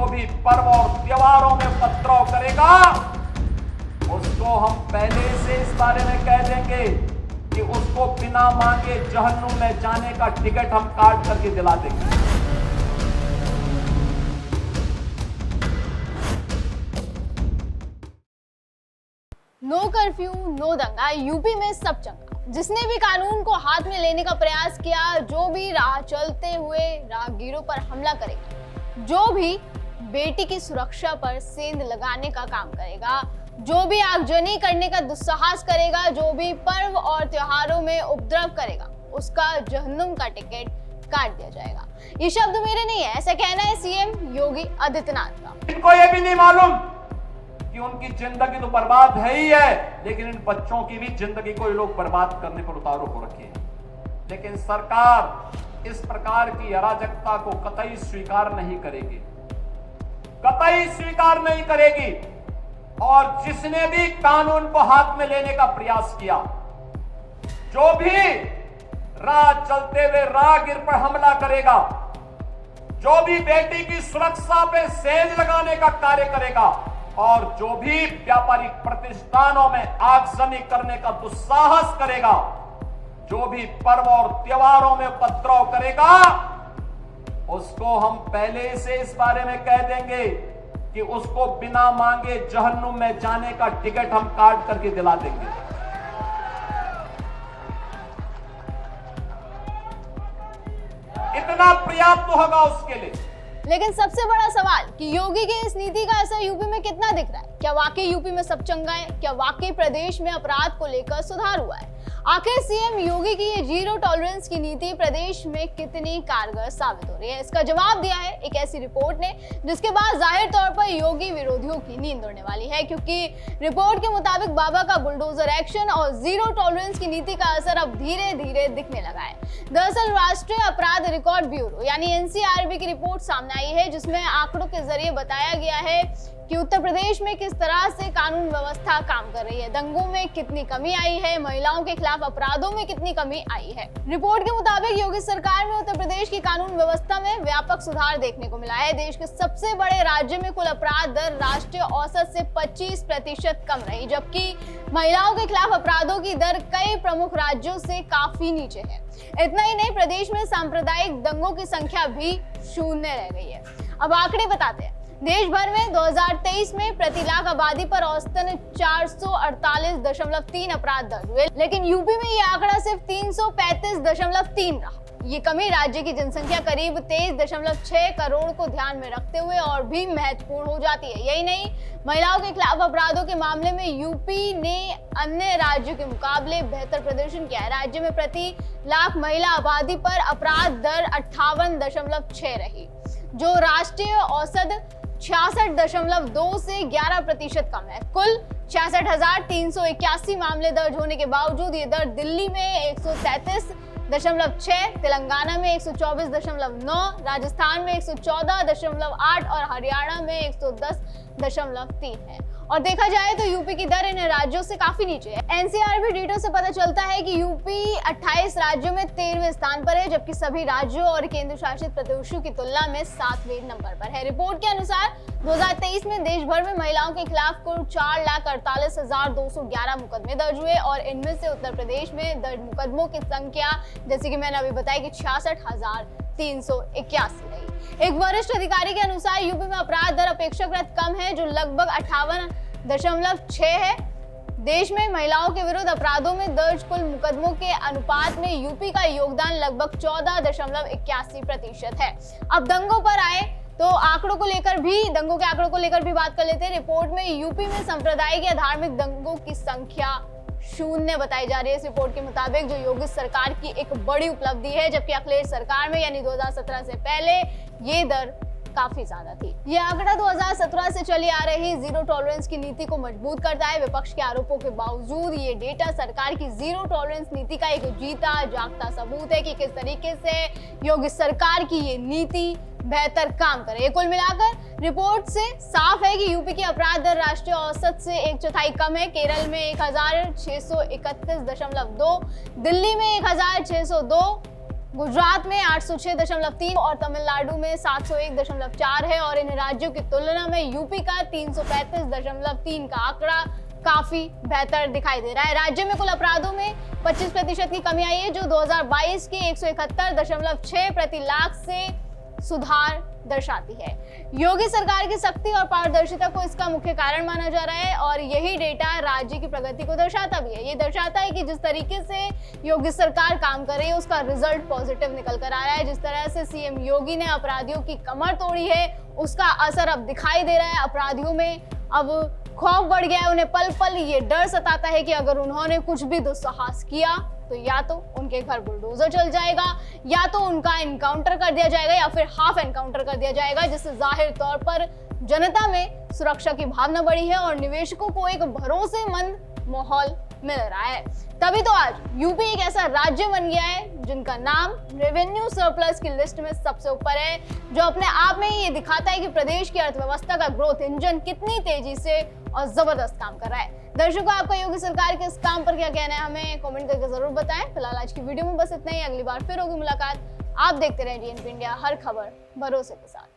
जो भी पर्व और त्योहारों में उपद्रव करेगा उसको हम पहले से इस बारे में कह देंगे कि उसको बिना मांगे जहन्नुम में जाने का टिकट हम काट करके दिला देंगे। नो कर्फ्यू, नो दंगा, यूपी में सब चंगा। जिसने भी कानून को हाथ में लेने का प्रयास किया, जो भी राह चलते हुए राहगीरों पर हमला करेगा, जो भी बेटी की सुरक्षा पर सेंध लगाने का काम करेगा, जो भी आगजनी करने का दुस्साहस करेगा, जो भी पर्व और त्योहारों में उपद्रव करेगा, उसका जहन्नुम का टिकट काट दिया जाएगा। ये शब्द मेरे नहीं है, ऐसा कहना है सीएम योगी आदित्यनाथ का। इनको ये भी नहीं मालूम कि उनकी जिंदगी तो बर्बाद है ही है, लेकिन इन बच्चों की भी जिंदगी को ये लोग बर्बाद करने पर उतारू हो रखे हैं। लेकिन सरकार इस प्रकार की अराजकता को कतई स्वीकार नहीं करेगी, कतई स्वीकार नहीं करेगी। और जिसने भी कानून को हाथ में लेने का प्रयास किया, जो भी राह चलते हुए राहगीर पर हमला करेगा, जो भी बेटी की सुरक्षा पे सेंध लगाने का कार्य करेगा, और जो भी व्यापारिक प्रतिष्ठानों में आगजनी करने का दुस्साहस करेगा, जो भी पर्व और त्योहारों में उपद्रव करेगा, उसको हम पहले से इस बारे में कह देंगे कि उसको बिना मांगे जहन्नुम में जाने का टिकट हम काट करके दिला देंगे। इतना पर्याप्त होगा उसके लिए। लेकिन सबसे बड़ा सवाल कि योगी की इस नीति का असर यूपी में कितना दिख रहा है? क्या वाकई यूपी में सब चंगा है? क्या वाकई प्रदेश में अपराध को लेकर सुधार हुआ है? आखिर सीएम योगी की ये जीरो टॉलरेंस की नीति प्रदेश में कितनी कारगर साबित हो रही है? इसका जवाब दिया है एक ऐसी रिपोर्ट ने, जिसके बाद जाहिर तौर पर योगी विरोधियों की नींद उड़ने वाली है, क्योंकि रिपोर्ट के मुताबिक बाबा का बुलडोजर एक्शन और जीरो टॉलरेंस की नीति का असर अब धीरे धीरे दिखने लगा है। दरअसल राष्ट्रीय अपराध रिकॉर्ड ब्यूरो यानी एनसीआरबी की रिपोर्ट सामने आई है, जिसमें आंकड़ों के जरिए बताया गया है कि उत्तर प्रदेश में किस तरह से कानून व्यवस्था काम कर रही है, दंगों में कितनी कमी आई है, महिलाओं के खिलाफ अपराधों में कितनी कमी आई है। रिपोर्ट के मुताबिक योगी सरकार में उत्तर प्रदेश की कानून व्यवस्था में व्यापक सुधार देखने को मिला है। देश के सबसे बड़े राज्य में कुल अपराध दर राष्ट्रीय औसत से 25% कम रही, जबकि महिलाओं के खिलाफ अपराधों की दर कई प्रमुख राज्यों से काफी नीचे है। इतना ही नहीं, प्रदेश में सांप्रदायिक दंगों की संख्या भी शून्य रह गई है। अब आंकड़े बताते हैं। देश भर में 2023 में प्रति लाख आबादी पर औसतन 448.3 अपराध दर्ज हुए, लेकिन यूपी में ये आंकड़ा सिर्फ 335.3 रहा। ये कमी राज्य की जनसंख्या करीब 23.6 करोड़ को ध्यान में रखते हुए और भी महत्वपूर्ण हो जाती है। यही नहीं, महिलाओं के खिलाफ अपराधों के मामले में यूपी ने अन्य राज्यों के मुकाबले बेहतर प्रदर्शन किया है। राज्य में प्रति लाख महिला आबादी पर अपराध दर 58.6 रही, जो राष्ट्रीय औसत 66.2 से 11% कम है। कुल 66,381 मामले दर्ज होने के बावजूद ये दर दिल्ली में 133.6, तेलंगाना में 124.9, राजस्थान में 114.8 और हरियाणा में 110.3 है। और देखा जाए तो यूपी की दर इन राज्यों से काफी नीचे है। एनसीआरबी डेटा से पता चलता है कि यूपी 28 राज्यों में 13वें स्थान पर है, जबकि सभी राज्यों और केंद्र शासित प्रदेशों की तुलना में 7वें नंबर पर है। रिपोर्ट के अनुसार 2023 में देश भर में महिलाओं के खिलाफ कुल 4,48,211 मुकदमे दर्ज हुए और इनमें से उत्तर प्रदेश में दर्ज मुकदमों की संख्या, जैसे कि मैंने अभी बताया, कि 66,381 रही। एक वरिष्ठ अधिकारी के अनुसार यूपी में अपराध दर अपेक्षाकृत कम है, जो लगभग 58.6 है। देश में महिलाओं के विरुद्ध अपराधों में दर्ज कुल मुकदमों के अनुपात में यूपी का योगदान लगभग 14.81% है। अब दंगों पर आए तो दंगों के आंकड़ों को लेकर भी बात कर लेते हैं। रिपोर्ट में यूपी में सांप्रदायिक या धार्मिक दंगों की संख्या शून्य बताई जा रही है। इस रिपोर्ट के मुताबिक जो योगी सरकार की एक बड़ी उपलब्धि है, जबकि अखिलेश सरकार में यानी 2017 से पहले ये दर काफी ज्यादा थी। ये आंकड़ा 2017 से चली आ रही जीरो टॉलरेंस की नीति को मजबूत करता है। विपक्ष के आरोपों के बावजूद ये डेटा सरकार की जीरो टॉलरेंस नीति का एक जीता जागता सबूत है कि किस तरीके से योगी सरकार की ये नीति बेहतर काम करे। कुल मिलाकर रिपोर्ट से साफ है कि यूपी की अपराध दर राष्ट्रीय औसत से 1/4 कम है। केरल में 1631.2, दिल्ली में 1602, गुजरात में 806.3 और तमिलनाडु में 701.4 है और इन राज्यों की तुलना में यूपी का 335.3 का आंकड़ा काफी बेहतर दिखाई दे रहा है। राज्य में कुल अपराधों में 25% की कमी आई है, जो 2022 के 171.6 प्रति लाख से सुधार दर्शाती है। योगी सरकार की सख्ती और पारदर्शिता को इसका मुख्य कारण माना जा रहा है और यही डेटा राज्य की प्रगति को दर्शाता भी है। ये दर्शाता है कि जिस तरीके से योगी सरकार काम कर रही है उसका रिजल्ट पॉजिटिव निकल कर आ रहा है। जिस तरह से सीएम योगी ने अपराधियों की कमर तोड़ी है उसका असर अब दिखाई दे रहा है। अपराधियों में अब खौफ बढ़ गया है, उन्हें पल पल ये डर सताता है कि अगर उन्होंने कुछ भी दुस्साहस किया तो या तो उनके घर बुलडोजर चल जाएगा या तो उनका एनकाउंटर कर दिया जाएगा या फिर हाफ एनकाउंटर कर दिया जाएगा, जिससे जाहिर तौर पर जनता में सुरक्षा की भावना बढ़ी है और निवेशकों को एक भरोसेमंद माहौल मिल रहा है। तभी तो आज यूपी एक ऐसा राज्य बन गया है जिनका नाम रेवेन्यू सरप्लस की लिस्ट में सबसे ऊपर है, जो अपने आप में ही ये दिखाता है कि प्रदेश की अर्थव्यवस्था का ग्रोथ इंजन कितनी तेजी से और जबरदस्त काम कर रहा है। दर्शकों, आपका योगी सरकार के इस काम पर क्या कहना है हमें कमेंट करके जरूर बताएं। फिलहाल आज की वीडियो में बस इतना ही, अगली बार फिर होगी मुलाकात। आप देखते रहें DNP इंडिया, हर खबर भरोसे के साथ।